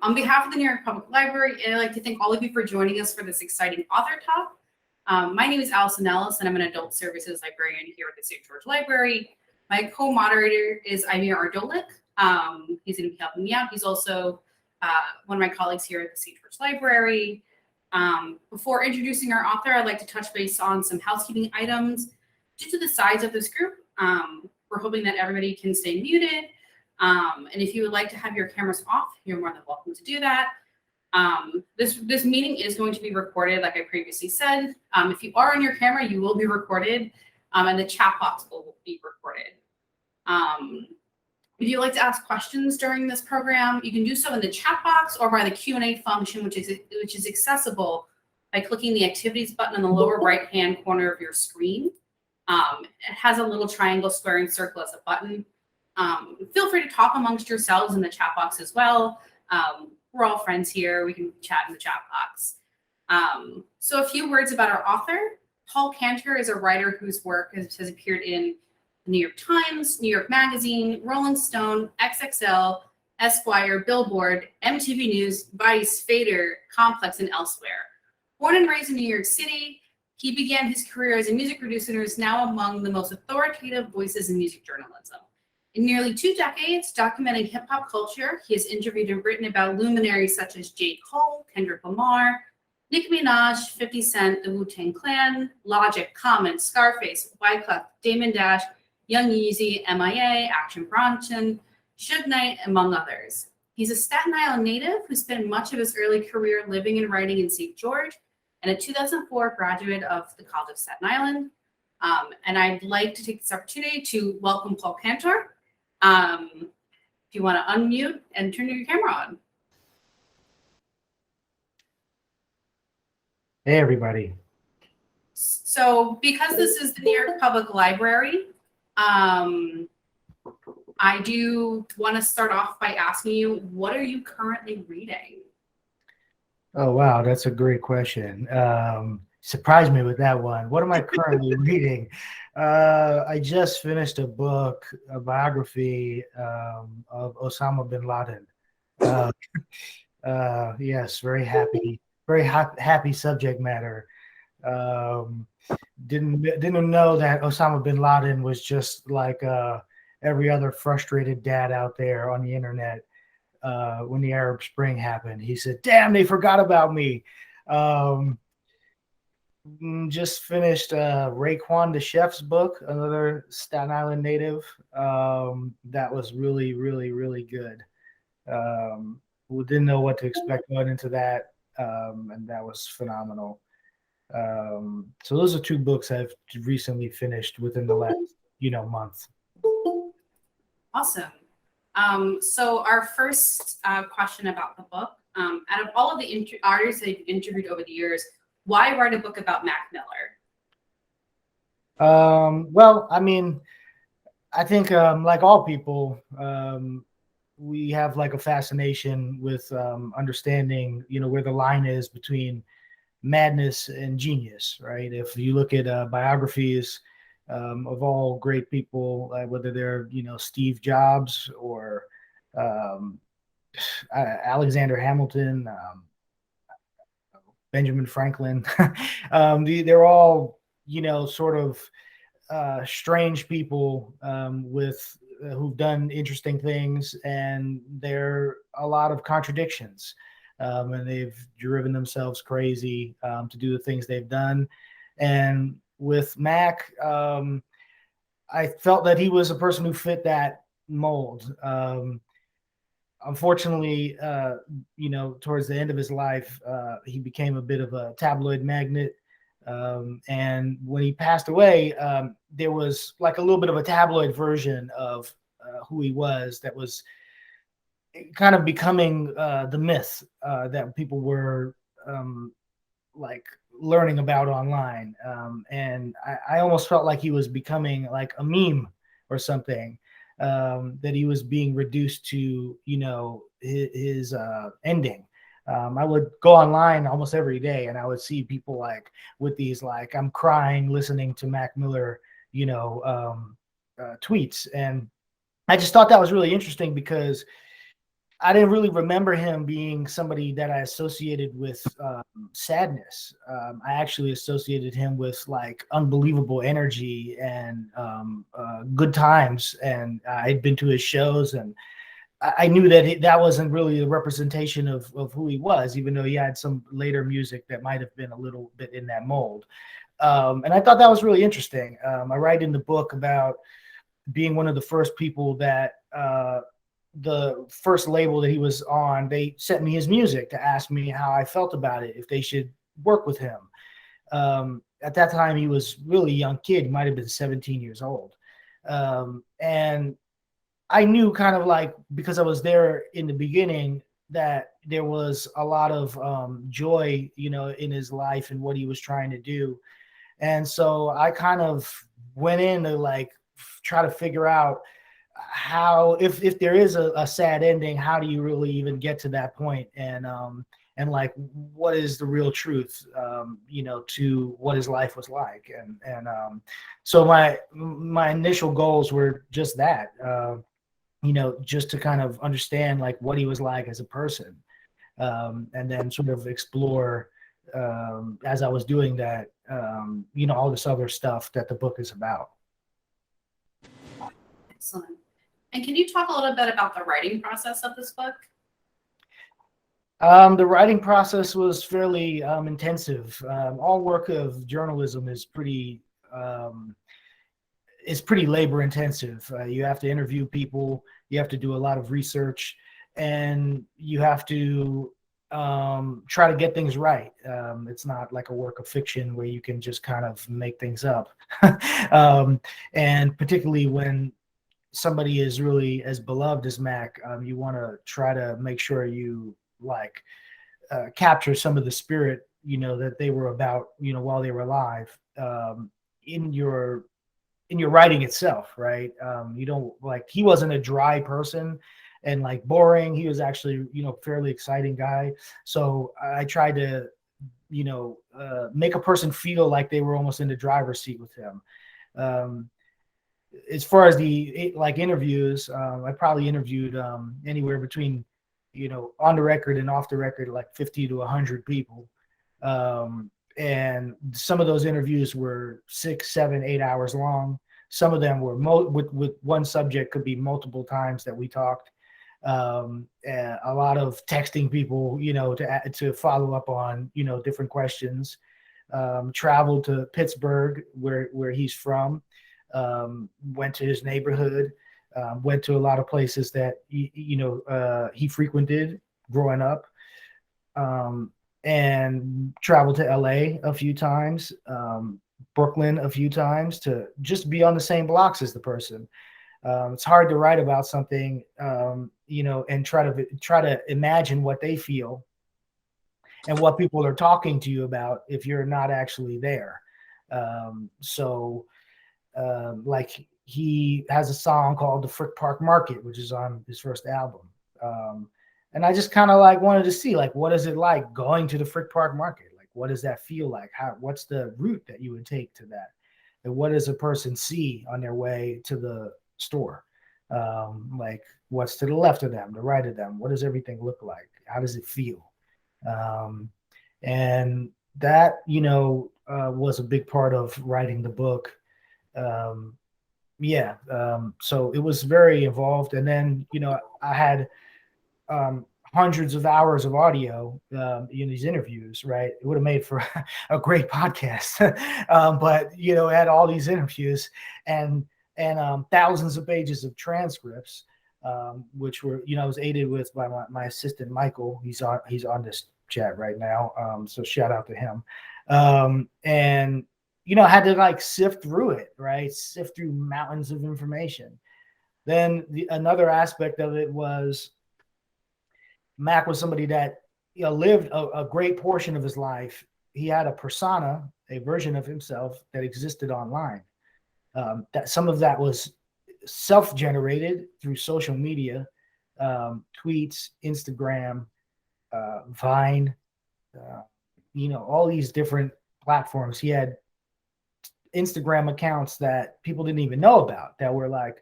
On behalf of the New York Public Library, I'd like to thank all of you for joining us for this exciting author talk. My name is Allison Ellis, and I'm an adult services librarian here at the St. George Library. My co-moderator is Amir Ardolik. He's going to be helping me out. He's also one of my colleagues here at the St. George Library. Before introducing our author, I'd like to touch base on some housekeeping items. Due to the size of this group, we're hoping that everybody can stay muted. And if you would like to have your cameras off, you're more than welcome to do that. This meeting is going to be recorded, like I previously said. If you are on your camera, you will be recorded, and the chat box will be recorded. If you'd like to ask questions during this program, you can do so in the chat box or by the Q&A function, which is accessible by clicking the activities button in the lower right-hand corner of your screen. It has a little triangle, square, and circle as a button. Feel free to talk amongst yourselves in the chat box as well. We're all friends here. We can chat in the chat box. So a few words about our author. Paul Cantor is a writer whose work has appeared in the New York Times, New York Magazine, Rolling Stone, XXL, Esquire, Billboard, MTV News, Vice, Fader, Complex, and elsewhere. Born and raised in New York City, he began his career as a music producer and is now among the most authoritative voices in music journalism. In nearly 2 decades, documenting hip-hop culture, he has interviewed and written about luminaries such as J. Cole, Kendrick Lamar, Nicki Minaj, 50 Cent, the Wu-Tang Clan, Logic, Common, Scarface, Wyclef, Damon Dash, Young Yeezy, MIA, Action Bronson, Suge Knight, among others. He's a Staten Island native who spent much of his early career living and writing in St. George, and a 2004 graduate of the College of Staten Island. And I'd like to take this opportunity to welcome Paul Cantor. If you want to unmute and turn your camera on. Hey, everybody. So because this is the New York Public Library, I do want to start off by asking you, what are you currently reading? Oh, wow. That's a great question. Surprised me with that one. What am I currently reading? I just finished a book, a biography of Osama bin Laden. Yes, very happy subject matter. Didn't know that Osama bin Laden was just like every other frustrated dad out there on the internet. When the Arab Spring happened, he said, "Damn, they forgot about me." Just finished Raekwon the Chef's book, another Staten Island native. That was really, really, really good. We didn't know what to expect going into that, and that was phenomenal. So those are 2 books I've recently finished within the last, month. Awesome. So our first question about the book, out of all of the artists that you've interviewed over the years, why write a book about Mac Miller? Well, I mean, I think like all people, we have like a fascination with understanding, where the line is between madness and genius, right? If you look at biographies of all great people, whether they're, Steve Jobs or Alexander Hamilton, Benjamin Franklin, they're all, sort of strange people who've done interesting things, and there are a lot of contradictions, and they've driven themselves crazy to do the things they've done. And with Mac, I felt that he was a person who fit that mold. Unfortunately, towards the end of his life, he became a bit of a tabloid magnet. And when he passed away, there was like a little bit of a tabloid version of who he was that was kind of becoming the myth that people were like learning about online. And I almost felt like he was becoming like a meme or something, that he was being reduced to, his ending. I would go online almost every day and I would see people like with these, like, I'm crying listening to Mac Miller, tweets. And I just thought that was really interesting because I didn't really remember him being somebody that I associated with sadness. I actually associated him with like unbelievable energy and good times. And I'd been to his shows, and I knew that that wasn't really a representation of who he was, even though he had some later music that might have been a little bit in that mold. And I thought that was really interesting. I write in the book about being one of the first people that the first label that he was on, they sent me his music to ask me how I felt about it, if they should work with him. At that time, he was really a young kid. He might have been 17 years old. And I knew kind of like, because I was there in the beginning, that there was a lot of joy, in his life and what he was trying to do. And so I kind of went in to like try to figure out how, if there is a sad ending, how do you really even get to that point? And like, what is the real truth, to what his life was like? And so my initial goals were just that, just to kind of understand like what he was like as a person, and then sort of explore, as I was doing that, all this other stuff that the book is about. Excellent. And can you talk a little bit about the writing process of this book? The writing process was fairly intensive. All work of journalism is pretty labor intensive. You have to interview people, you have to do a lot of research, and you have to try to get things right. It's not like a work of fiction where you can just kind of make things up. And particularly when somebody is really as beloved as Mac, you want to try to make sure you like capture some of the spirit, that they were about, while they were alive, in your writing itself, right? You don't, like, he wasn't a dry person and like boring. He was actually, fairly exciting guy. So I tried to, make a person feel like they were almost in the driver's seat with him. As far as the like interviews, I probably interviewed anywhere between, on the record and off the record, like 50 to 100 people. And some of those interviews were 6, 7, 8 hours long. Some of them were with one subject could be multiple times that we talked. And a lot of texting people, to follow up on, different questions. Traveled to Pittsburgh, where he's from. Went to his neighborhood. Went to a lot of places that he frequented growing up. And traveled to LA a few times, Brooklyn a few times, to just be on the same blocks as the person. It's hard to write about something, and try to imagine what they feel and what people are talking to you about if you're not actually there. Like, he has a song called "The Frick Park Market," which is on his first album. And I just kind of like wanted to see, like, what is it like going to the Frick Park Market? Like, what does that feel like? What's the route that you would take to that? And what does a person see on their way to the store? Like, what's to the left of them, the right of them? What does everything look like? How does it feel? And that, was a big part of writing the book. So it was very involved. And then, I had hundreds of hours of audio in these interviews, right? It would have made for a great podcast. But, it had all these interviews and thousands of pages of transcripts, which were, I was aided with by my assistant, Michael. He's on this chat right now. So shout out to him. And, I had to like sift through it, right? Sift through mountains of information. Then another aspect of it was Mac was somebody that lived a great portion of his life. He had a persona, a version of himself that existed online. That some of that was self-generated through social media, tweets, Instagram, Vine, all these different platforms. He had Instagram accounts that people didn't even know about, that were like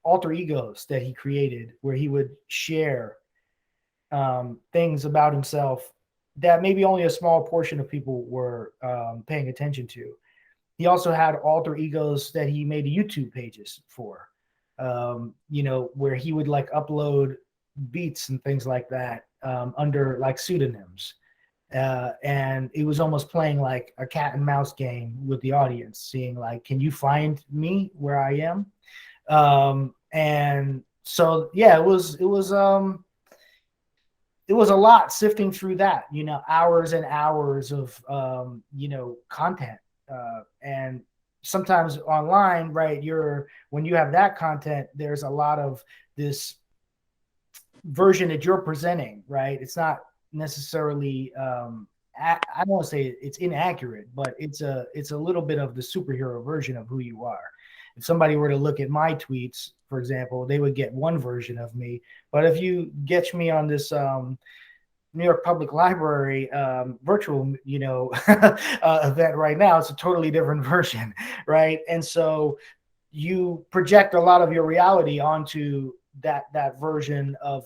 alter egos that he created where he would share things about himself that maybe only a small portion of people were paying attention to. He also had alter egos that he made YouTube pages for, where he would like upload beats and things like that under like pseudonyms. And it was almost playing like a cat and mouse game with the audience, seeing like, can you find me where I am? And so, yeah, it was a lot sifting through that, hours and hours of, content. And sometimes online, right, when you have that content, there's a lot of this version that you're presenting, right? It's not necessarily, I don't want to say it's inaccurate, but it's a little bit of the superhero version of who you are. If somebody were to look at my tweets, for example, they would get one version of me. But if you get me on this New York Public Library virtual, event right now, it's a totally different version, right? And so you project a lot of your reality onto that version of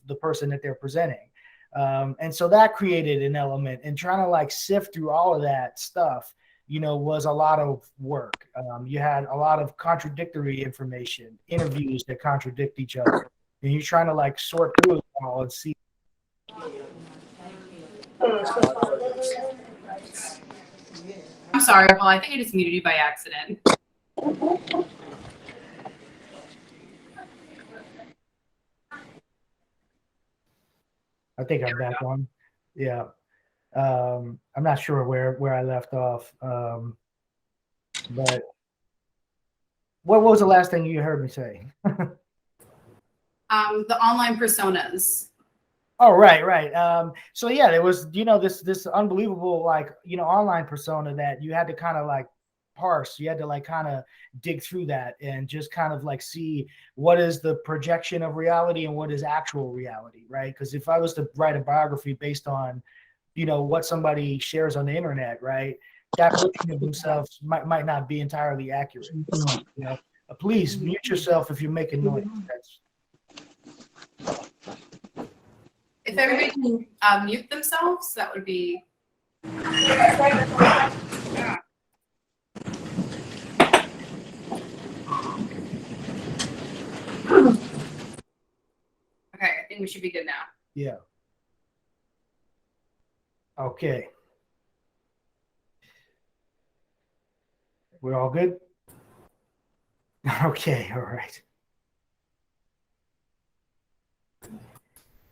the person that they're presenting. And so that created an element, and trying to like sift through all of that stuff, was a lot of work. You had a lot of contradictory information, interviews that contradict each other, and you're trying to like sort through it all and see. I'm sorry, Paul. I think I just muted you by accident. I think I'm back on. Yeah. I'm not sure where I left off. But what was the last thing you heard me say? The online personas. Oh, right. So yeah, there was, this unbelievable, like, online persona that you had to kind of like parse. You had to like kind of dig through that and just kind of like see what is the projection of reality and what is actual reality, right? Because if I was to write a biography based on, what somebody shares on the internet, right, that version of themselves might not be entirely accurate. Please mute yourself if you're making noise. If everybody can mute themselves, that would be. Okay, I think we should be good now. Yeah. Okay. We're all good? Okay, all right.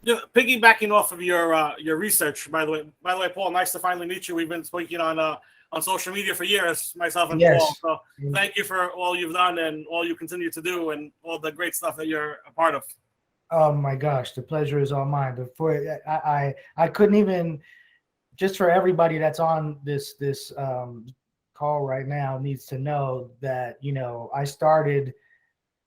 Yeah, piggybacking off of your research, by the way, Paul, nice to finally meet you. We've been speaking on social media for years, myself and Yes. Paul. So thank you for all you've done and all you continue to do and all the great stuff that you're a part of. Oh my gosh, the pleasure is all mine. I couldn't even, just for everybody that's on this call right now needs to know that,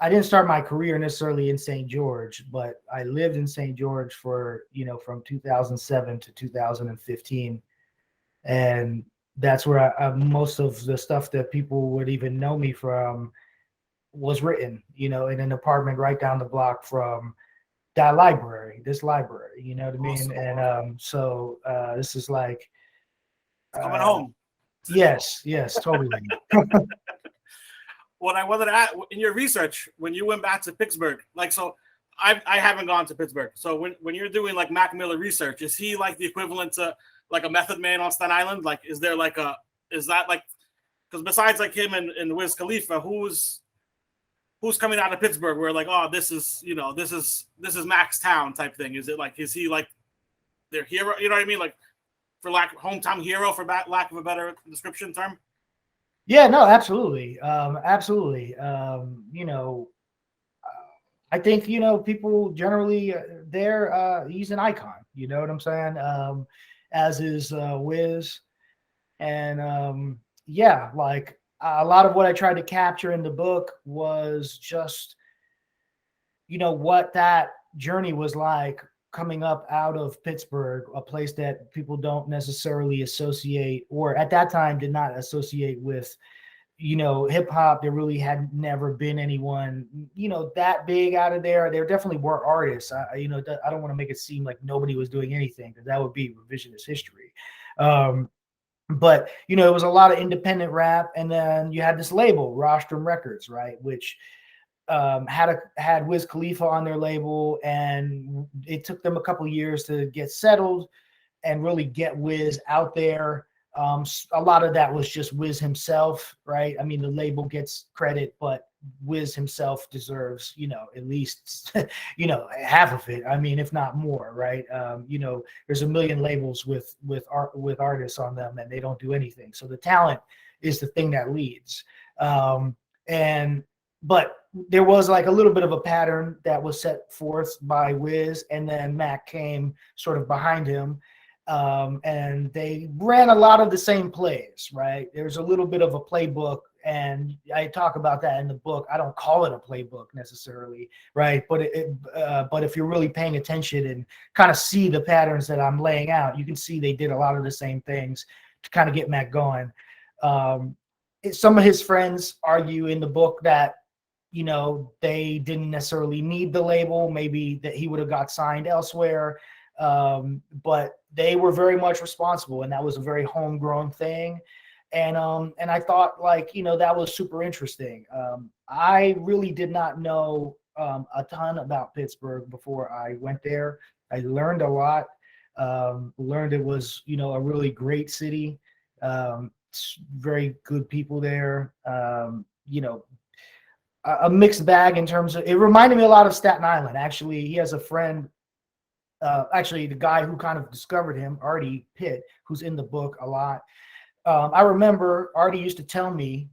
I didn't start my career necessarily in St. George, but I lived in St. George for, from 2007 to 2015. And that's where most of the stuff that people would even know me from was written, in an apartment right down the block from this library, you know what I mean? Awesome. And so this is like Coming home. Yes, totally. What I wanted to add in your research, when you went back to Pittsburgh, like, so I haven't gone to Pittsburgh. So when you're doing like Mac Miller research, is he like the equivalent to like a Method Man on Staten Island? Like, is that like, because besides like him and Wiz Khalifa, who's coming out of Pittsburgh where like, oh, this is Mac's town type thing? Is he like their hero? You know what I mean? Like, for hometown hero, for lack of a better description term. Yeah, no, absolutely. Absolutely. I think, people generally he's an icon, you know what I'm saying? As is Wiz. And yeah, like a lot of what I tried to capture in the book was just, what that journey was like coming up out of Pittsburgh, a place that people don't necessarily associate, or at that time did not associate with, hip hop, there really had never been anyone, that big out of there. There definitely were artists. I don't want to make it seem like nobody was doing anything, because that would be revisionist history. But it was a lot of independent rap, and then you had this label, Rostrum Records, right, which had Wiz Khalifa on their label, and it took them a couple years to get settled and really get Wiz out there. A lot of that was just Wiz himself, right? I mean, the label gets credit, but Wiz himself deserves, at least, half of it. I mean, if not more, right? There's a million labels with artists on them, and they don't do anything. So the talent is the thing that leads. But there was like a little bit of a pattern that was set forth by Wiz, and then Mac came sort of behind him. And they ran a lot of the same plays, right? There's a little bit of a playbook, and I talk about that in the book. I don't call it a playbook necessarily, right? But but if you're really paying attention and kind of see the patterns that I'm laying out, you can see they did a lot of the same things to kind of get Mac going. Some of his friends argue in the book that they didn't necessarily need the label, maybe that he would have got signed elsewhere. But they were very much responsible, and that was a very homegrown thing. And I thought, that was super interesting. I really did not know a ton about Pittsburgh before I went there. I learned a lot. Learned it was, a really great city. Very good people there. A mixed bag in terms of, it reminded me a lot of Staten Island. Actually, he has a friend, the guy who kind of discovered him, Artie Pitt, who's in the book a lot. I remember Artie used to tell me,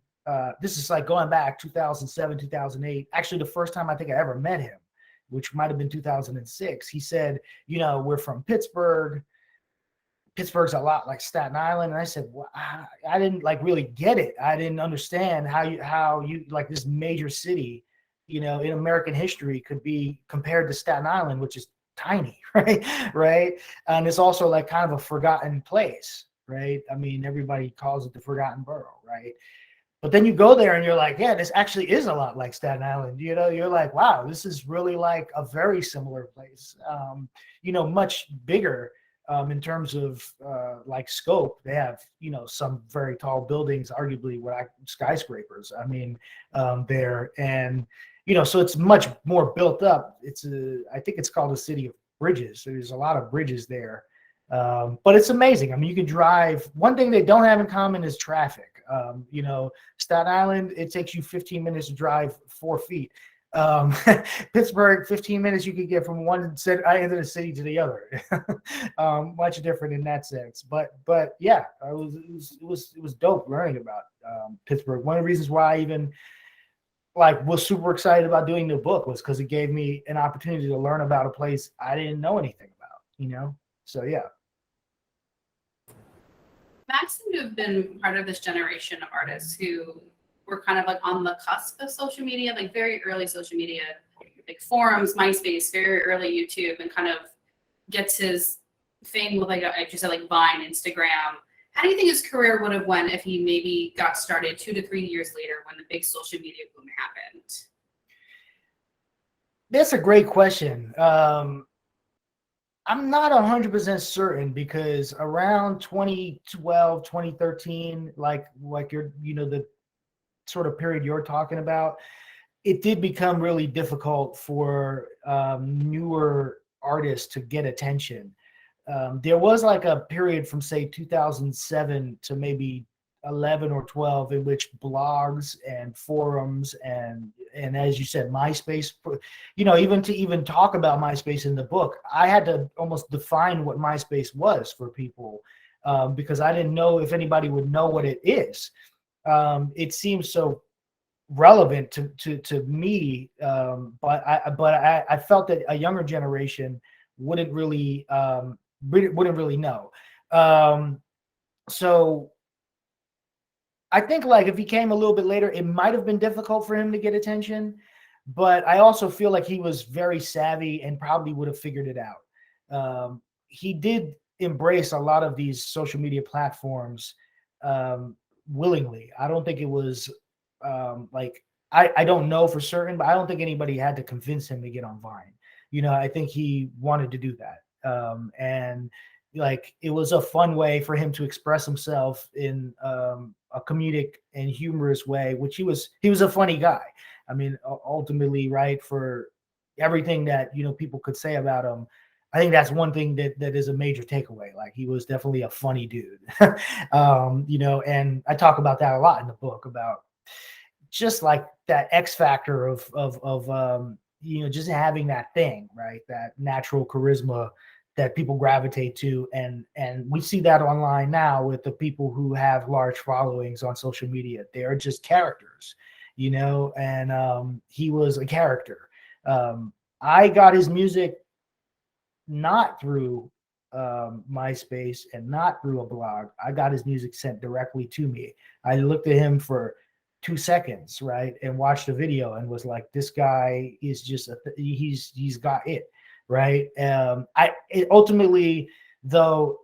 this is like going back 2007, 2008, actually the first time I think I ever met him, which might have been 2006. He said, we're from Pittsburgh. Pittsburgh's a lot like Staten Island. And I said, well, I didn't really get it. I didn't understand how you like this major city, in American history could be compared to Staten Island, which is tiny, right? And it's also like kind of a forgotten place, right? I mean, everybody calls it the Forgotten Borough, right? But then you go there and you're like, yeah, this actually is a lot like Staten Island. You're like, wow, this is really like a very similar place. Much bigger in terms of like scope. They have, some very tall buildings, arguably skyscrapers. I mean, there, and so it's much more built up. I think it's called a city of bridges. So there's a lot of bridges there. But it's amazing. I mean, you can drive. One thing they don't have in common is traffic. Staten Island, it takes you 15 minutes to drive 4 feet. Pittsburgh, 15 minutes you could get from one end of the city to the other. Much different in that sense. But yeah, it was dope learning about Pittsburgh. One of the reasons why I even was super excited about doing the book was because it gave me an opportunity to learn about a place I didn't know anything about. So yeah. Max seemed to have been part of this generation of artists who were kind of like on the cusp of social media, like very early social media, like forums, MySpace, very early YouTube, and kind of gets his fame with like you said, like Vine, Instagram. How do you think his career would have went if he maybe got started 2 to 3 years later when the big social media boom happened? That's a great question. I'm not 100% certain, because around 2012, 2013, like you're, the sort of period you're talking about, it did become really difficult for newer artists to get attention. There was like a period from say 2007 to maybe 11 or 12 in which blogs and forums and as you said, MySpace, even talk about MySpace in the book, I had to almost define what MySpace was for people, because I didn't know if anybody would know what it is. It seems so relevant to me, but I felt that a younger generation wouldn't really know. So I think if he came a little bit later, it might have been difficult for him to get attention, but I also feel like he was very savvy and probably would have figured it out. He did embrace a lot of these social media platforms willingly. I don't think it was like I don't know for certain, but I don't think anybody had to convince him to get on Vine. You know, I think he wanted to do that. And like it was a fun way for him to express himself in a comedic and humorous way, which he was a funny guy. I mean, ultimately, right, for everything that, you know, people could say about him, I think that's one thing that is a major takeaway. Like he was definitely a funny dude. You know, and I talk about that a lot in the book, about just like that X factor of you know, just having that thing, right? That natural charisma that people gravitate to. And we see that online now with the people who have large followings on social media. They are just characters, you know, and he was a character. I got his music not through MySpace and not through a blog. I got his music sent directly to me. I looked at him for 2 seconds, right, and watched the video and was like, this guy is just he's got it, right. Ultimately, though,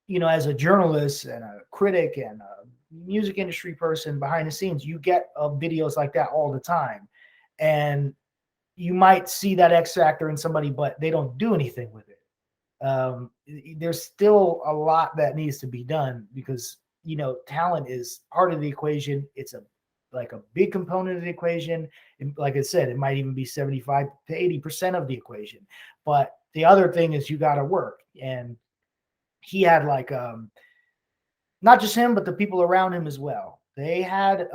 you know, as a journalist and a critic and a music industry person behind the scenes, you get videos like that all the time, and you might see that X factor in somebody, but they don't do anything with it. There's still a lot that needs to be done, because, you know, talent is part of the equation. It's a big component of the equation. And like I said, it might even be 75 to 80% of the equation. But the other thing is you got to work. And he had like, not just him, but the people around him as well. They had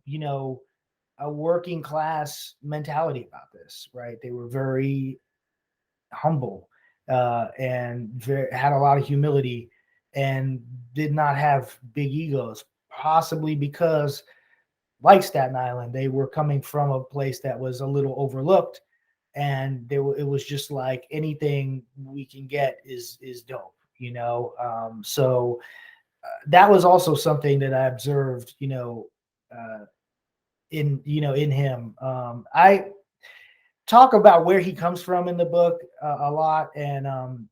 you know, a working class mentality about this, right? They were very humble and had a lot of humility and did not have big egos, possibly because, like Staten Island, they were coming from a place that was a little overlooked, and it was just like, anything we can get is dope, you know. So that was also something that I observed, you know, in him. I talk about where he comes from in the book a lot, and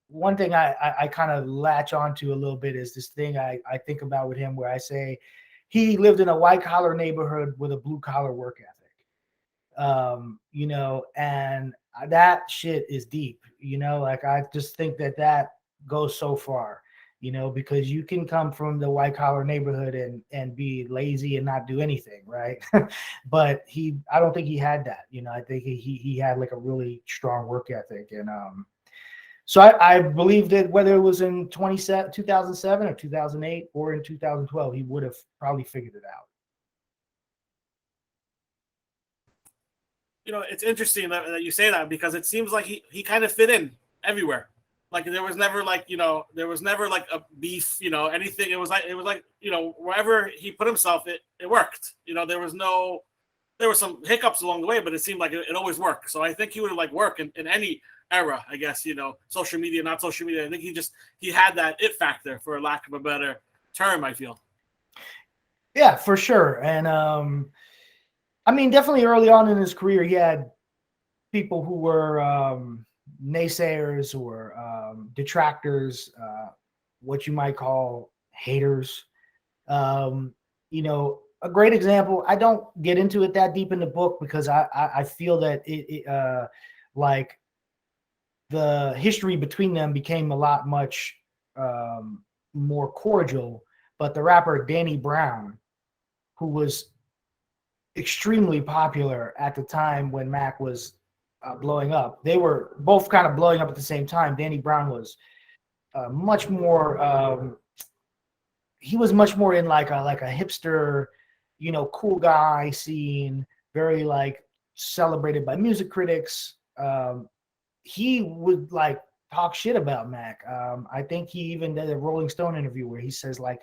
one thing I kind of latch onto a little bit is this thing I think about with him, where I say he lived in a white collar neighborhood with a blue collar work ethic. You know, and that shit is deep, you know. Like, I just think that goes so far, you know, because you can come from the white collar neighborhood and be lazy and not do anything, right? But I don't think he had that, you know. I think he had like a really strong work ethic. And so I believe that whether it was in 2007 or 2008 or in 2012, he would have probably figured it out. You know, it's interesting that you say that, because it seems like he kind of fit in everywhere. Like, there was never like, you know, there was never like a beef, you know, anything. It was like, you know, wherever he put himself, it worked. You know, there were some hiccups along the way, but it seemed like it always worked. So I think he would like work in any era, I guess, you know, social media, not social media. I think he had that it factor, for lack of a better term, I feel. Yeah, for sure. And I mean, definitely early on in his career, he had people who were naysayers or detractors, what you might call haters. You know, a great example, I don't get into it that deep in the book, because I feel that like the history between them became a lot much more cordial. But the rapper Danny Brown, who was extremely popular at the time when Mac was blowing up. They were both kind of blowing up at the same time. Danny Brown was much more. He was much more in like a hipster, you know, cool guy scene. Very like celebrated by music critics. He would like talk shit about Mac. I think he even did a Rolling Stone interview where he says like,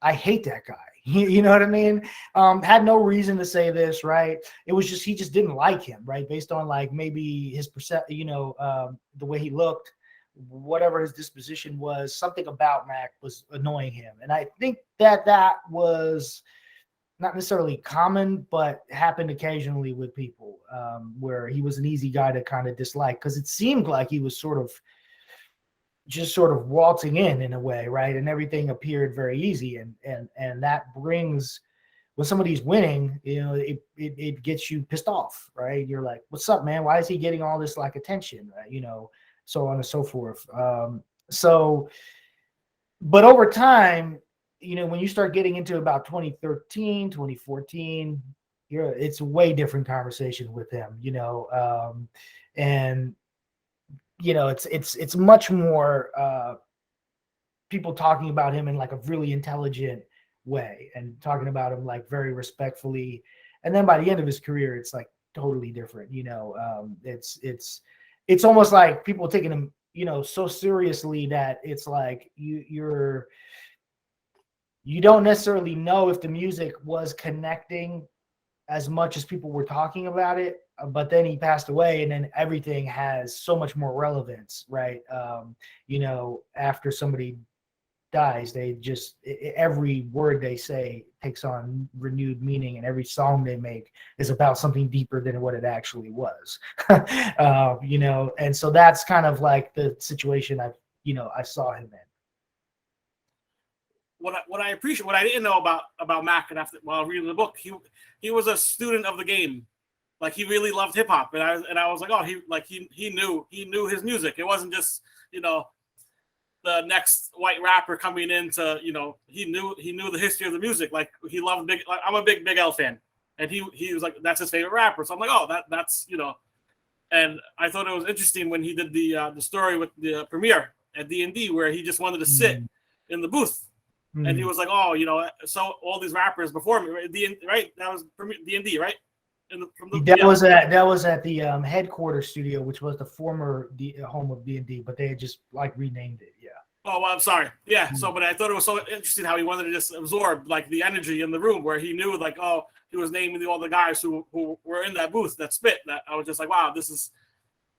I hate that guy. You know what I mean? Had no reason to say this, right? It was just, he just didn't like him, right? Based on like maybe his you know, the way he looked, whatever his disposition was, something about Mac was annoying him. And I think that was not necessarily common, but happened occasionally with people, where he was an easy guy to kind of dislike, because it seemed like he was sort of waltzing in a way, right? And everything appeared very easy, and that brings when somebody's winning, it gets you pissed off, right? You're like, what's up, man? Why is he getting all this like attention? Right? So on and so forth. But over time, when you start getting into about 2013, 2014, it's a way different conversation with him, and it's much more people talking about him in like a really intelligent way and talking about him like very respectfully. And then by the end of his career, it's like totally different. It's almost like people taking him, so seriously that it's like you don't necessarily know if the music was connecting as much as people were talking about it. But then he passed away, and then everything has so much more relevance, right? After somebody dies, they just every word they say takes on renewed meaning, and every song they make is about something deeper than what it actually was. And so that's kind of like the situation I saw him in. What I appreciate, what I didn't know about Mac, and while reading the book, he was a student of the game. Like, he really loved hip hop, and I was like, oh, he knew his music. It wasn't just the next white rapper coming into, he knew the history of the music. Like, he loved I'm a big L fan, and he was like, that's his favorite rapper. So I'm like, oh, that's and I thought it was interesting when he did the story with the premiere at D&D, where he just wanted to sit in the booth. And he was like, oh, so all these rappers before me, right? That was D&D, right? That was at the headquarters studio, which was the former home of D&D, but they had just like renamed it. Yeah. Oh, well, I'm sorry. Yeah. So, but I thought it was so interesting how he wanted to just absorb like the energy in the room, where he knew like, oh, he was naming all the guys who were in that booth that spit. That I was just like, wow, this is,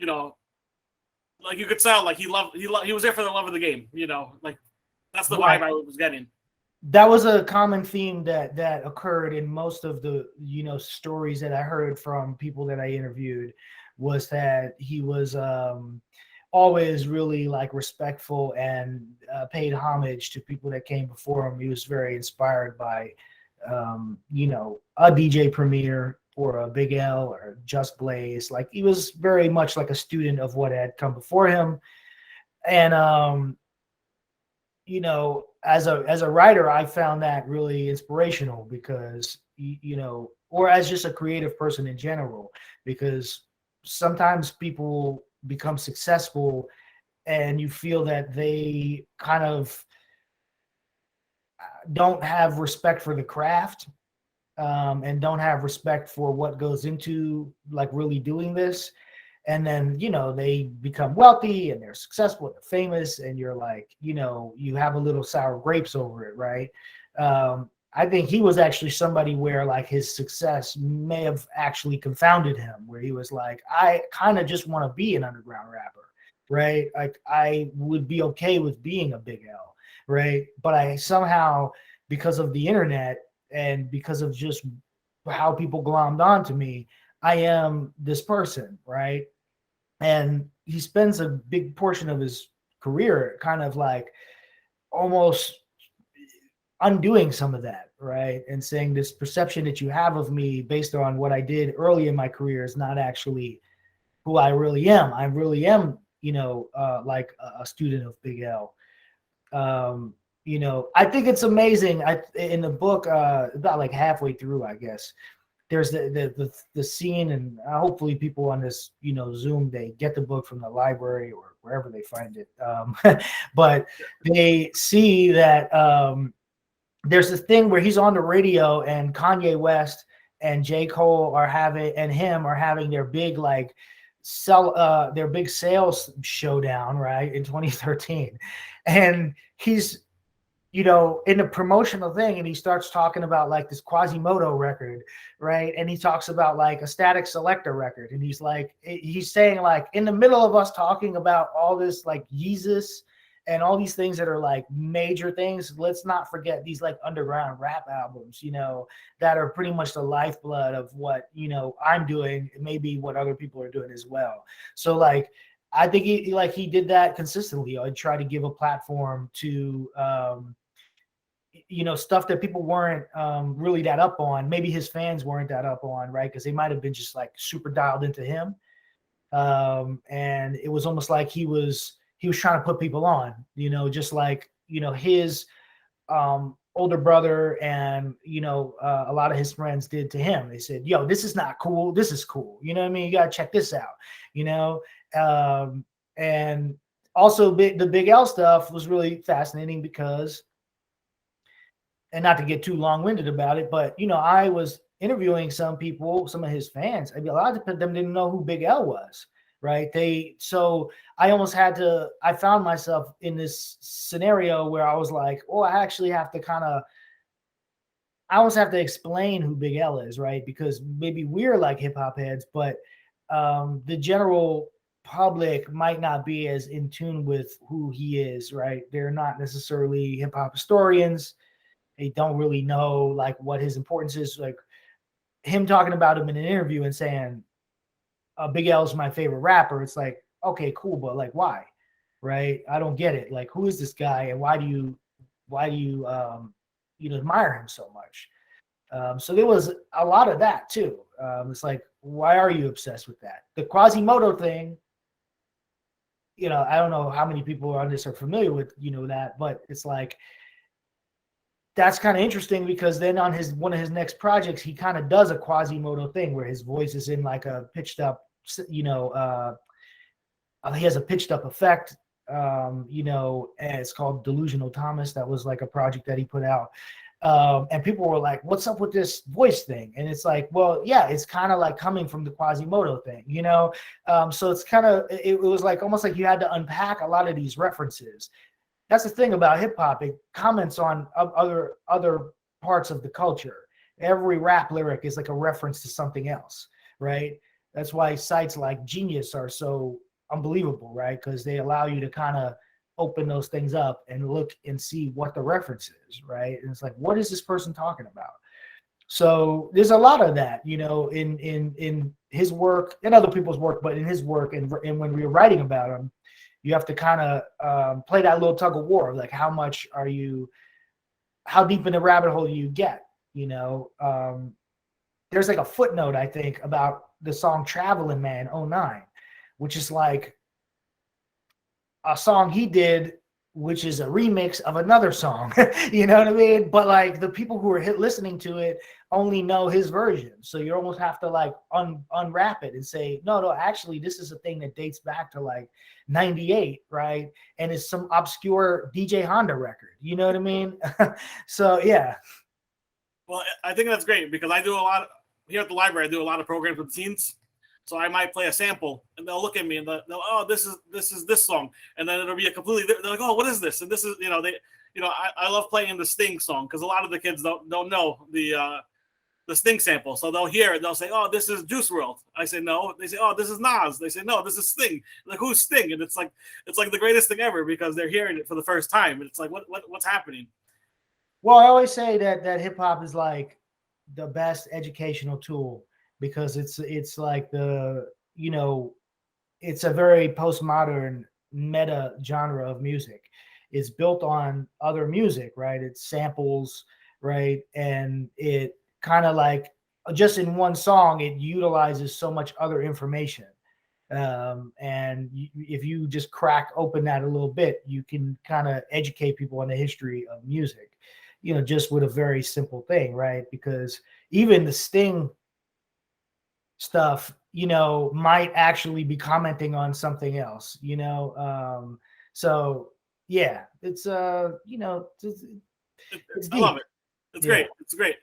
like, you could tell like he was there for the love of the game. Like, that's the vibe I was getting. That was a common theme that occurred in most of the stories that I heard from people that I interviewed, was that he was always really like respectful and paid homage to people that came before him. He was very inspired by a DJ Premier or a Big L or Just Blaze. Like, he was very much like a student of what had come before him. And as a writer, I found that really inspirational, because or as just a creative person in general, because sometimes people become successful and you feel that they kind of don't have respect for the craft, and don't have respect for what goes into like really doing this. And then, they become wealthy and they're successful and they're famous, and you're like, you have a little sour grapes over it, right? I think he was actually somebody where like his success may have actually confounded him, where he was like, I kind of just want to be an underground rapper, right? Like, I would be okay with being a Big L, right? But I somehow, because of the internet and because of just how people glommed onto me, I am this person, right? And he spends a big portion of his career kind of like almost undoing some of that, right? And saying, this perception that you have of me based on what I did early in my career is not actually who I really am. I really am, like a student of Big L. I think it's amazing. In the book, about like halfway through, I guess, there's the scene, and hopefully people on this Zoom, they get the book from the library or wherever they find it, but they see that there's this thing where he's on the radio, and Kanye West and J. Cole are having their big like their big sales showdown, right, in 2013, and he's in the promotional thing, and he starts talking about like this Quasimodo record, right? And he talks about like a Static Selector record, and he's saying like, in the middle of us talking about all this like Yeezus and all these things that are like major things, let's not forget these like underground rap albums, that are pretty much the lifeblood of what I'm doing, maybe what other people are doing as well. So like, I think he did that consistently. I'd try to give a platform to stuff that people weren't really that up on. Maybe his fans weren't that up on, right? Because they might have been just like super dialed into him. And it was almost like he was trying to put people on, just like, his older brother and, a lot of his friends did to him. They said, yo, this is not cool. This is cool. You know what I mean? You got to check this out, and also the Big L stuff was really fascinating because, and not to get too long-winded about it, but, I was interviewing some people, some of his fans. I mean, a lot of them didn't know who Big L was, right? So I found myself in this scenario where I was like, oh, I actually have to I almost have to explain who Big L is, right? Because maybe we're like hip hop heads, but the general public might not be as in tune with who he is, right? They're not necessarily hip hop historians. They don't really know like what his importance is. Like him talking about him in an interview and saying, Big L is my favorite rapper. It's like, okay, cool, but like, why? Right? I don't get it. Like, who is this guy, and why do you admire him so much? So there was a lot of that too. It's like, why are you obsessed with that? The Quasimodo thing, I don't know how many people on this are familiar with, that, but it's like, that's kind of interesting because then on one of his next projects, he kind of does a Quasimodo thing where his voice is in like a pitched up, he has a pitched up effect, and it's called Delusional Thomas. That was like a project that he put out. And people were like, what's up with this voice thing? And it's like, well, yeah, it's kind of like coming from the Quasimodo thing, so it's kind of, it was like almost like you had to unpack a lot of these references. That's the thing about hip hop. It comments on other parts of the culture. Every rap lyric is like a reference to something else, right? That's why sites like Genius are so unbelievable, right? Because they allow you to kind of open those things up and look and see what the reference is, right? And it's like, what is this person talking about? So there's a lot of that, in his work and other people's work, but in his work and when we were writing about him, you have to kind of play that little tug of war. Like, how deep in the rabbit hole do you get? There's like a footnote, I think, about the song Traveling Man 09, which is like a song he did, which is a remix of another song. You know what I mean? But like the people who are listening to it only know his version. So you almost have to like unwrap it and say, no, actually, this is a thing that dates back to like 98, right? And it's some obscure DJ Honda record. You know what I mean? So, yeah. Well, I think that's great because I do a lot here at the library. I do a lot of programs with teens. So I might play a sample and they'll look at me and they'll, oh, this is this song. And then it'll be a completely, they're like, oh, what is this? And this is, I love playing the Sting song because a lot of the kids don't know the Sting sample. So they'll hear it. They'll say, oh, this is Juice WRLD. I say, no. They say, oh, this is Nas. They say, no, this is Sting. Like, who's Sting? And it's like the greatest thing ever because they're hearing it for the first time. And it's like, what's happening? Well, I always say that hip hop is like the best educational tool because it's like it's a very postmodern meta genre of music. It's built on other music, right? It's samples, right? And it kind of like just in one song, it utilizes so much other information. And if you just crack open that a little bit, you can kind of educate people on the history of music, just with a very simple thing, right? Because even the Sting stuff, might actually be commenting on something else, so yeah, it's I love it. It's great. It's great.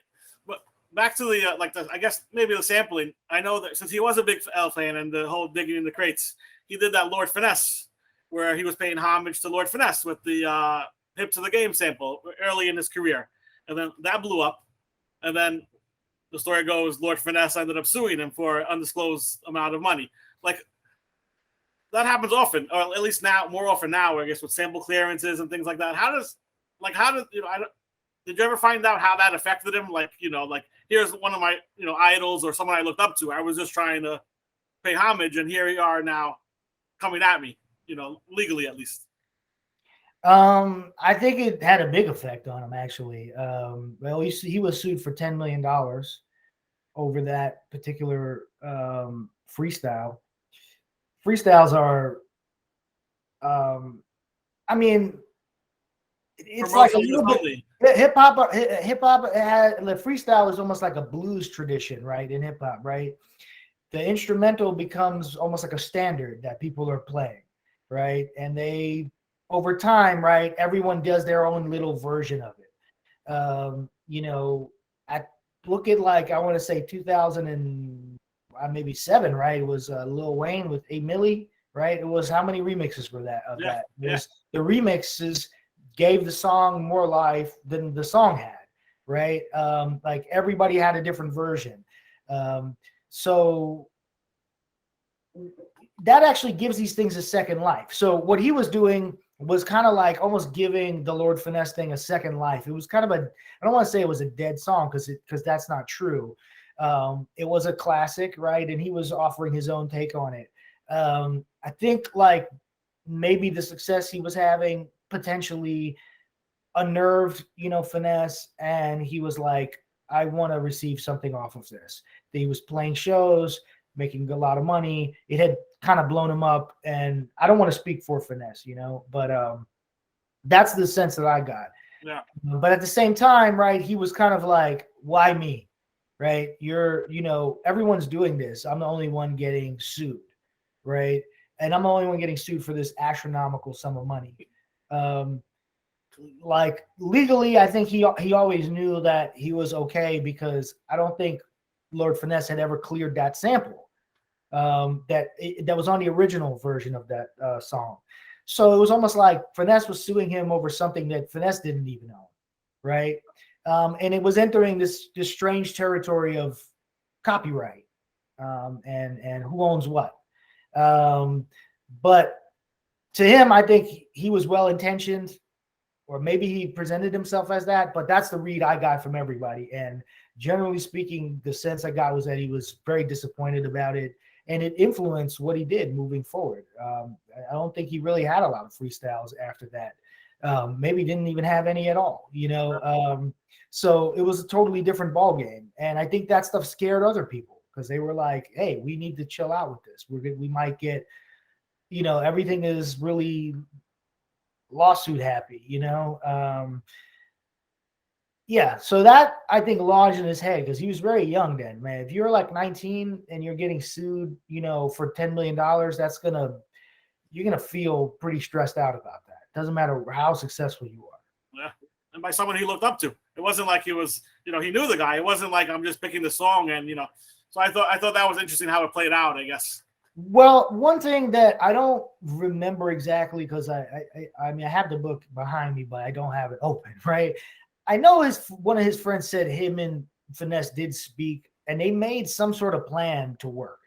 But back to the I guess maybe the sampling. I know that since he was a big L fan and the whole digging in the crates, he did that Lord Finesse where he was paying homage to Lord Finesse with the Hip to the Game sample early in his career, and then that blew up, and then the story goes, Lord Finesse ended up suing him for an undisclosed amount of money. Like, that happens often, or at least now, more often now, I guess, with sample clearances and things like that. Did you ever find out how that affected him? Like, here's one of my, idols or someone I looked up to. I was just trying to pay homage, and here you are now coming at me, legally at least. I think it had a big effect on him, actually. Well, he was sued for $10 million over that particular freestyle. Freestyles are, um, I mean, it's like a Promotion little bit. only. Hip hop had the freestyle is almost like a blues tradition, right? In hip hop, right? The instrumental becomes almost like a standard that people are playing, right? And they, over time, right, everyone does their own little version of it. You know, I look at like I want to say 2000 and maybe 7, right? It was Lil Wayne with A Millie, right? It was how many remixes were that of Yeah, that? It was the remixes gave the song more life than the song had, right? Like everybody had a different version. So that actually gives these things a second life. So what he was doing was kind of like almost giving the Lord Finesse thing a second life. It was kind of a, I don't want to say it was a dead song because that's not true. It was a classic, right? And he was offering his own take on it. I think like maybe the success he was having potentially unnerved, Finesse, and he was like, I want to receive something off of this. He was playing shows, making a lot of money. It had kind of blown him up, and I don't want to speak for Finesse, but that's the sense that I got. Yeah. But at the same time, right, he was kind of like, why me? Right? Everyone's doing this. I'm the only one getting sued, right? And I'm the only one getting sued for this astronomical sum of money. Like legally, I think he always knew that he was okay because I don't think Lord Finesse had ever cleared that sample that was on the original version of that song. So it was almost like Finesse was suing him over something that Finesse didn't even own, right? And it was entering this strange territory of copyright and who owns what. But to him, I think he was well intentioned. Or maybe he presented himself as that, but that's the read I got from everybody. And generally speaking, the sense I got was that he was very disappointed about it, and it influenced what he did moving forward. I don't think he really had a lot of freestyles after that. Maybe didn't even have any at all, so it was a totally different ball game. And I think that stuff scared other people because they were like, hey, we need to chill out with this. We might get, everything is really lawsuit happy, yeah, so that I think lodged in his head because he was very young then, man. If you're like 19 and you're getting sued, for $10 million, you're gonna feel pretty stressed out about that. Doesn't matter how successful you are. Yeah, and by someone he looked up to. It wasn't like he was, he knew the guy. It wasn't like I'm just picking the song and So I thought that was interesting how it played out, I guess. Well, one thing that I don't remember exactly because I have the book behind me, but I don't have it open, right? I know one of his friends said him and Finesse did speak, and they made some sort of plan to work,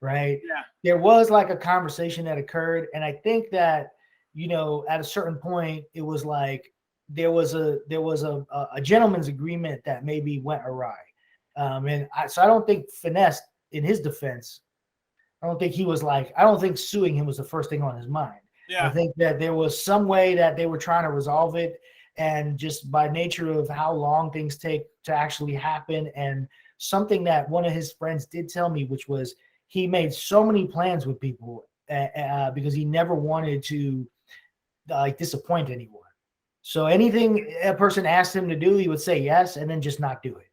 right? Yeah. There was like a conversation that occurred, and I think that at a certain point, it was like there was a gentleman's agreement that maybe went awry, so I don't think Finesse, in his defense, I don't think suing him was the first thing on his mind. Yeah. I think that there was some way that they were trying to resolve it. And just by nature of how long things take to actually happen, and something that one of his friends did tell me, which was he made so many plans with people because he never wanted to disappoint anyone. So anything a person asked him to do, he would say yes and then just not do it.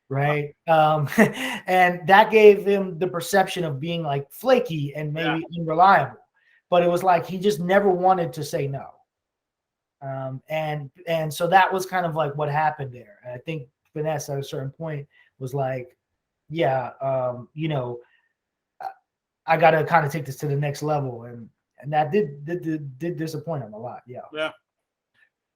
Right. And that gave him the perception of being like flaky and maybe unreliable. But it was like he just never wanted to say no. And so that was kind of like what happened there. I think Finesse at a certain point was like, yeah, I got to kind of take this to the next level. And that did disappoint him a lot. Yeah. Yeah.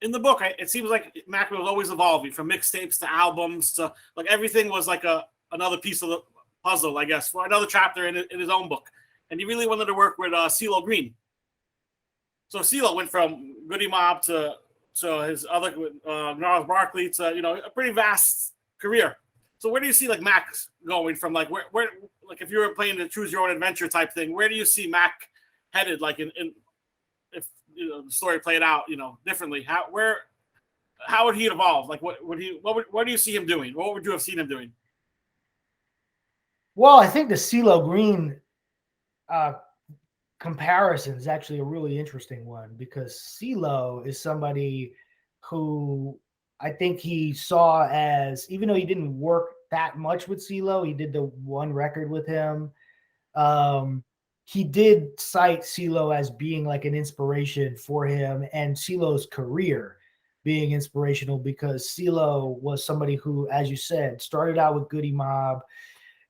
In the book, it seems like Mac was always evolving from mixtapes to albums to like everything was like another piece of the puzzle, I guess, for another chapter in his own book. And he really wanted to work with CeeLo Green. So CeeLo went from Goody Mob to his other Gnarls Barkley to a pretty vast career. So where do you see like Mac going from like where like if you were playing the choose your own adventure type thing, where do you see Mac headed like in if the story played out, differently, how would he evolve? Like, what do you see him doing? What would you have seen him doing? Well, I think the CeeLo Green comparison is actually a really interesting one, because CeeLo is somebody who I think he saw as, even though he didn't work that much with CeeLo, he did the one record with him. He did cite CeeLo as being like an inspiration for him, and CeeLo's career being inspirational, because CeeLo was somebody who, as you said, started out with Goody Mob.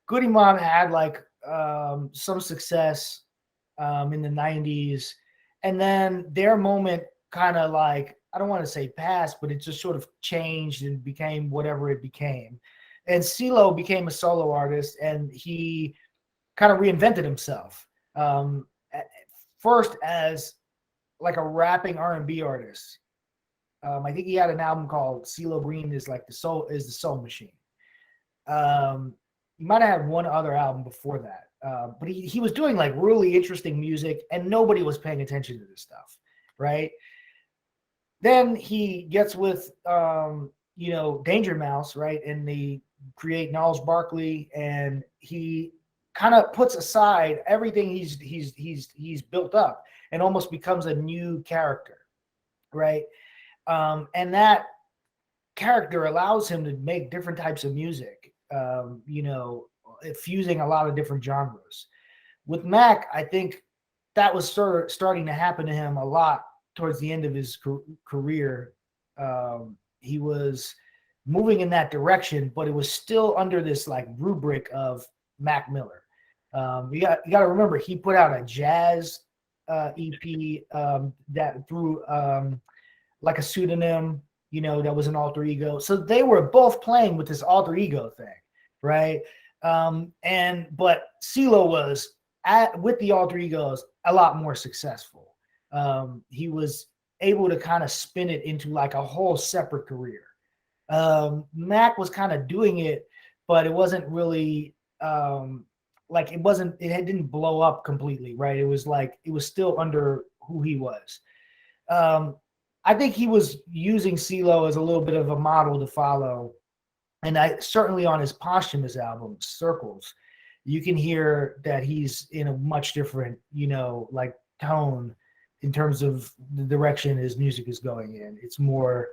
Goody Mob had like some success in the 90s. And then their moment kind of like, I don't want to say passed, but it just sort of changed and became whatever it became. And CeeLo became a solo artist, and he kind of reinvented himself. First as like a rapping R&B artist. I think he had an album called CeeLo Green is the Soul Machine. He might have had one other album before that. But he was doing like really interesting music, and nobody was paying attention to this stuff, right? Then he gets with Danger Mouse, right? And they create Gnarls Barkley, and he kind of puts aside everything he's built up and almost becomes a new character, right? And that character allows him to make different types of music, fusing a lot of different genres. With Mac, I think that was sort of starting to happen to him a lot towards the end of his career. He was moving in that direction, but it was still under this like rubric of Mac Miller. You got to remember, he put out a jazz EP that through like a pseudonym, that was an alter ego. So they were both playing with this alter ego thing, right? But CeeLo was with the alter egos a lot more successful. He was able to kind of spin it into like a whole separate career. Mac was kind of doing it, but it wasn't really it didn't blow up completely, right? It was still under who he was. I think he was using CeeLo as a little bit of a model to follow. And certainly on his posthumous album, Circles, you can hear that he's in a much different, tone in terms of the direction his music is going in. It's more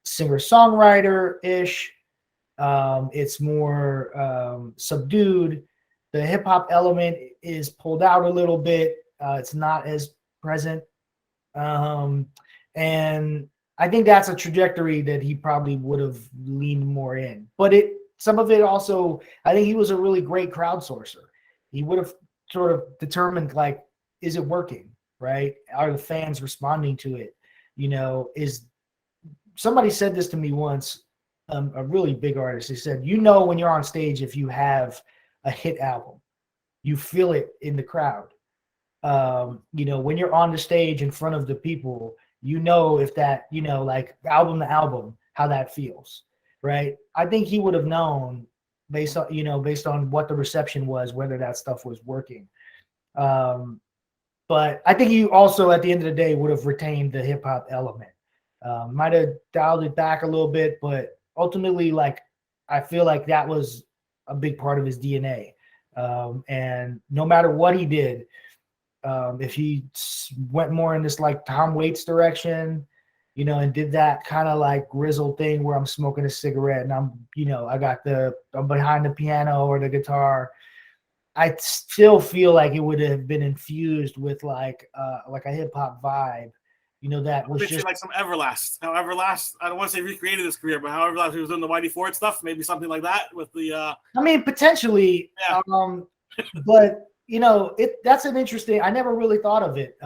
singer-songwriter-ish. It's more subdued. The hip-hop element is pulled out a little bit. It's not as present. And I think that's a trajectory that he probably would have leaned more in. But some of it also, I think he was a really great crowdsourcer. He would have sort of determined, like, is it working, right? Are the fans responding to it? Is somebody said this to me once, a really big artist. He said, when you're on stage, if you have a hit album, you feel it in the crowd. When you're on the stage in front of the people, if that, like album to album, how that feels, right? I think he would have known based on what the reception was, whether that stuff was working. But I think he also, at the end of the day, would have retained the hip hop element. Might have dialed it back a little bit, but ultimately, I feel like that was a big part of his DNA. And no matter what he did, if he went more in this like Tom Waits direction, and did that kind of like grizzled thing where I'm smoking a cigarette and I'm behind the piano or the guitar, I still feel like it would have been infused with like a hip hop vibe, that was just like some Everlast. How Everlast, I don't want to say recreated his career, but how Everlast, he was doing the Whitey Ford stuff, maybe something like that with the. I mean, potentially, yeah. But that's an interesting. I never really thought of it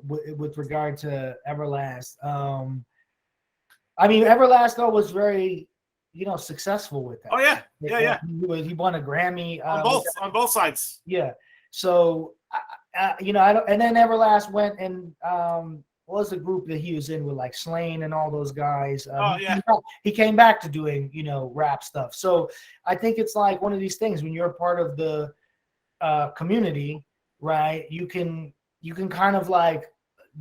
with regard to Everlast. I mean, Everlast though was very, successful with that. Oh yeah, yeah. He won a Grammy on both sides. Yeah. So, I don't. And then Everlast went and what was the group that he was in with like Slain and all those guys? He came back to doing rap stuff. So I think it's like one of these things when you're a part of the community, right? You can kind of like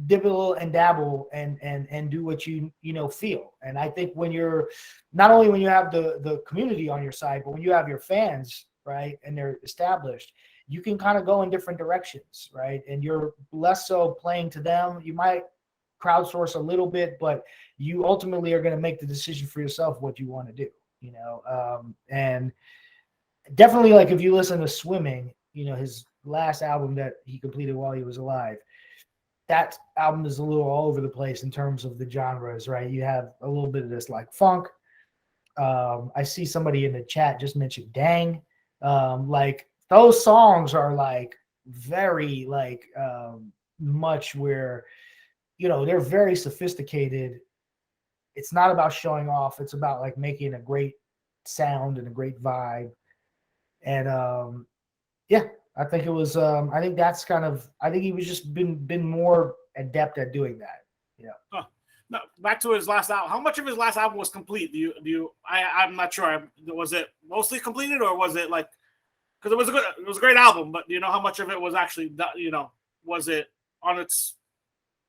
dip a little and dabble and do what you feel. And I think when you're not only when you have the community on your side, but when you have your fans, right, and they're established, you can kind of go in different directions, right? And you're less so playing to them. You might crowdsource a little bit, but you ultimately are going to make the decision for yourself what you want to do, and definitely, like, if you listen to Swimming, his last album that he completed while he was alive, that album is a little all over the place in terms of the genres, right? You have a little bit of this like funk. I see somebody in the chat just mentioned Dang. Like those songs are like very like much where, they're very sophisticated. It's not about showing off. It's about like making a great sound and a great vibe. And yeah, I think it was. I think that's kind of. I think he was just been more adept at doing that. Huh. No, back to his last album. How much of his last album was complete? I'm not sure. Was it mostly completed, or was it like? Because it was a great album, but do you know how much of it was actually done? Was it on its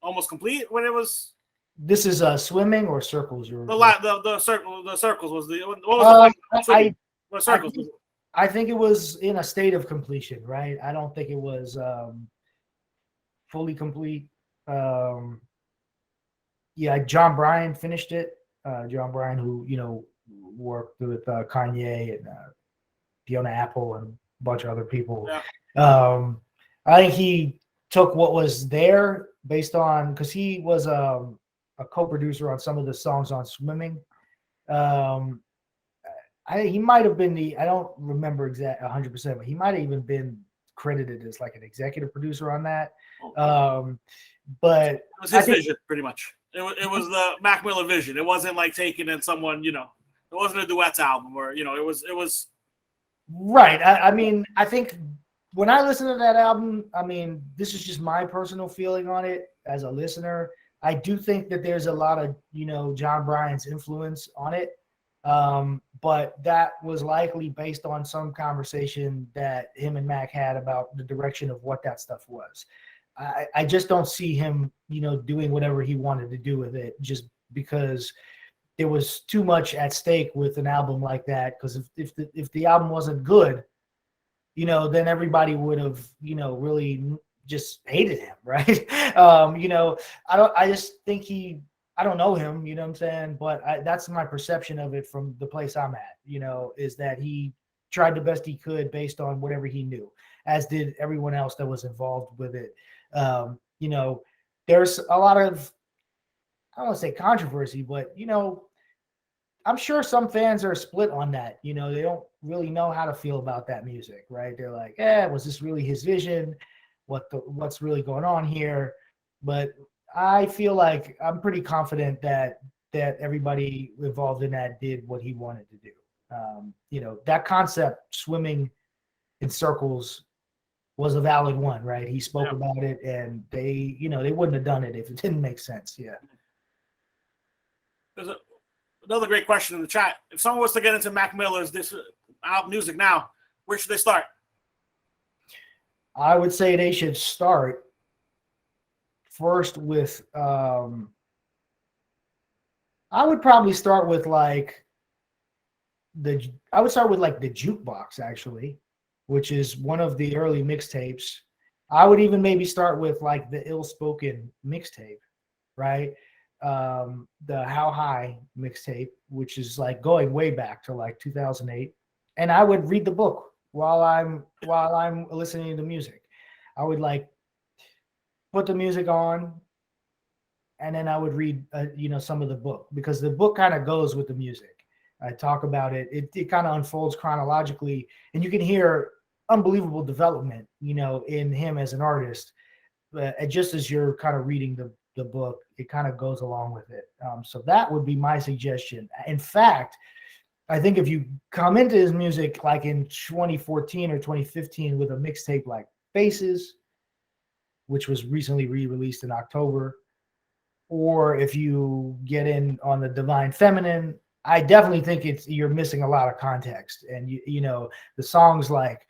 almost complete when it was? This is Swimming or Circles. The circles was the. What was the circles? I think it was in a state of completion, right? I don't think it was fully complete. Yeah, John Bryan finished it. John Bryan, who worked with Kanye and Fiona Apple and a bunch of other people. Yeah. I think he took what was there based on, because he was a co-producer on some of the songs on Swimming. He might have been I don't remember 100%, but he might have even been credited as like an executive producer on that. But it was his vision, pretty much. It was the Mac Miller vision. It wasn't like taking in someone, it wasn't a duets album, or it was right. I mean, I think when I listen to that album, I mean, this is just my personal feeling on it as a listener. I do think that there's a lot of John Bryan's influence on it. But that was likely based on some conversation that him and Mac had about the direction of what that stuff was. I just don't see him, doing whatever he wanted to do with it, just because there was too much at stake with an album like that. Because if the album wasn't good, then everybody would have, really just hated him, right? I just think I don't know him, you know what I'm saying? But that's my perception of it from the place I'm at, is that he tried the best he could based on whatever he knew, as did everyone else that was involved with it. There's a lot of, I don't want to say controversy, but, I'm sure some fans are split on that. They don't really know how to feel about that music, right? They're like, was this really his vision? What's really going on here? But I feel like I'm pretty confident that everybody involved in that did what he wanted to do. That concept, Swimming in Circles, was a valid one, right? He spoke about it, and they wouldn't have done it if it didn't make sense. Yeah. There's another great question in the chat. If someone was to get into Mac Miller's album music now, where should they start? I would say they should start first with I would probably start with like the Jukebox, actually, which is one of the early mixtapes. I would even maybe start with like the Ill Spoken mixtape, right? The How High mixtape, which is like going way back to like 2008. And I would read the book while I'm listening to music. I would like put the music on, and then I would read, some of the book, because the book kind of goes with the music. I talk about it. It kind of unfolds chronologically, and you can hear unbelievable development, in him as an artist. But just as you're kind of reading the book, it kind of goes along with it. So that would be my suggestion. In fact, I think if you come into his music like in 2014 or 2015 with a mixtape like Faces, which was recently re-released in October, or if you get in on the Divine Feminine, I definitely think you're missing a lot of context. And the songs, like,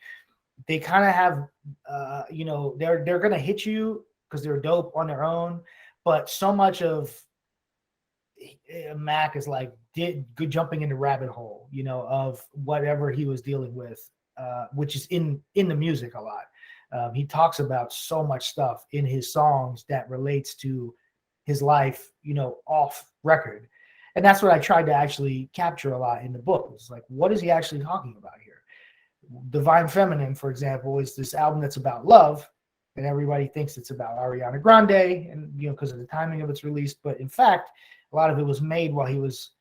they kind of have they're gonna hit you because they're dope on their own, but so much of Mac is like good jumping in the rabbit hole, you know, of whatever he was dealing with, which is in the music a lot. He talks about so much stuff in his songs that relates to his life, you know, off record. And that's what I tried to actually capture a lot in the book. It's like, what is he actually talking about here? Divine Feminine, for example, is this album that's about love, and everybody thinks it's about Ariana Grande, and you know, because of the timing of its release. But in fact, a lot of it was made while he was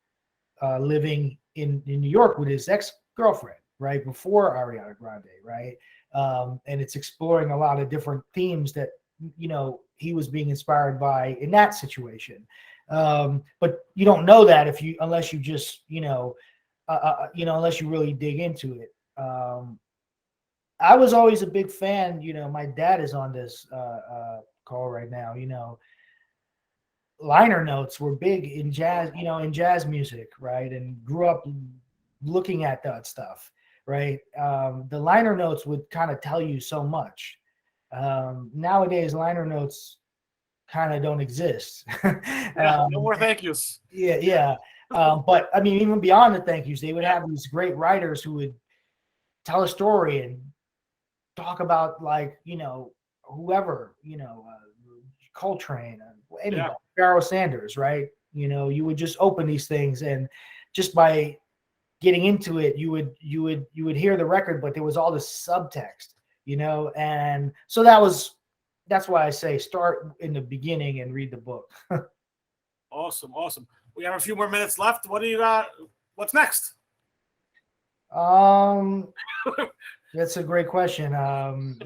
living in New York with his ex-girlfriend, right, before Ariana Grande, right? And it's exploring a lot of different themes that, you know, he was being inspired by in that situation. But you don't know that unless you just, unless you really dig into it. I was always a big fan, you know, my dad is on this call right now, you know, liner notes were big in jazz, you know, in jazz music, right? And grew up looking at that stuff, right? The liner notes would kind of tell you so much. Nowadays, liner notes kind of don't exist. No more thank yous. Yeah. But I mean, even beyond the thank yous, they would have these great writers who would tell a story and talk about, like, you know, whoever, you know, Coltrane, anybody, Pharoah Sanders, right? You know, you would just open these things, and just by getting into it, you would hear the record, but there was all this subtext, you know, and so that's why I say start in the beginning and read the book. Awesome. We have a few more minutes left. What do you got? What's next? That's a great question. I'm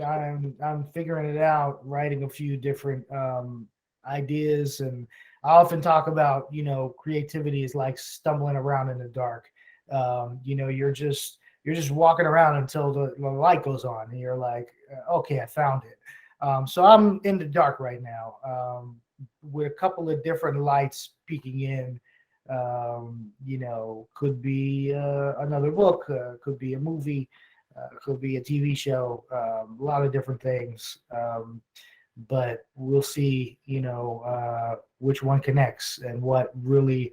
figuring it out, writing a few different ideas, and I often talk about, you know, creativity is like stumbling around in the dark. You know, you're just walking around until the light goes on, and you're like, okay, I found it. So I'm in the dark right now, with a couple of different lights peeking in. You know, could be another book, could be a movie, could be a TV show, a lot of different things. But we'll see, you know, which one connects and what really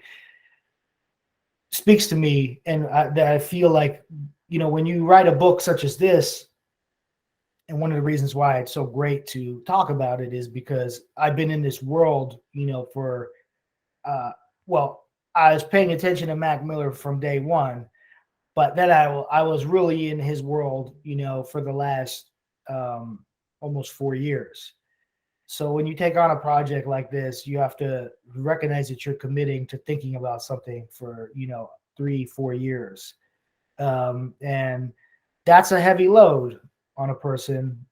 speaks to me. And that I feel like, you know, when you write a book such as this, and one of the reasons why it's so great to talk about it is because I've been in this world, you know, for, I was paying attention to Mac Miller from day one, but then I was really in his world, you know, for the last almost 4 years. So when you take on a project like this, you have to recognize that you're committing to thinking about something for, you know, 3-4 years. And that's a heavy load on a person.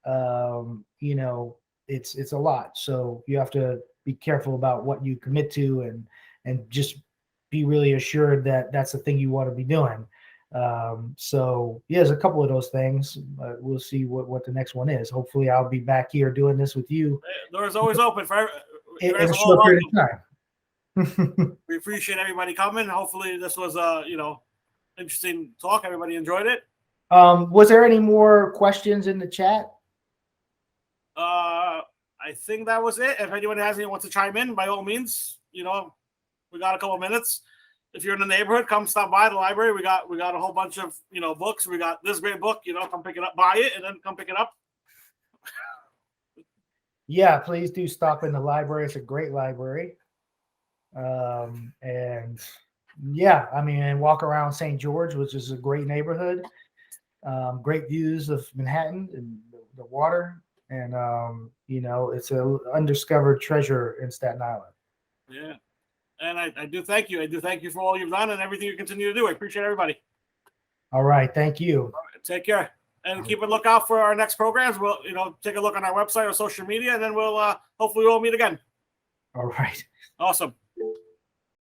You know, it's a lot. So you have to be careful about what you commit to, and just be really assured that that's the thing you want to be doing. So yeah, there's a couple of those things, but we'll see what the next one is. Hopefully I'll be back here doing this with you. The door's always open for in a short period of time. We appreciate everybody coming. Hopefully this was you know, interesting talk. Everybody enjoyed it. Was there any more questions in the chat? I think that was it. If anyone has anyone wants to chime in, by all means, you know, we got a couple of minutes. If you're in the neighborhood, come stop by the library. We got a whole bunch of, you know, books. We got this great book, you know, come pick it up, buy it, and then come pick it up. Yeah, please do stop in the library. It's a great library. And yeah, I mean, and walk around St. George, which is a great neighborhood. Great views of Manhattan and the water. And, you know, it's an undiscovered treasure in Staten Island. Yeah. And I do thank you. I do thank you for all you've done and everything you continue to do. I appreciate everybody. All right. Thank you. All right, take care. And keep a lookout for our next programs. We'll, you know, take a look on our website or social media, and then we'll hopefully we'll meet again. All right. Awesome.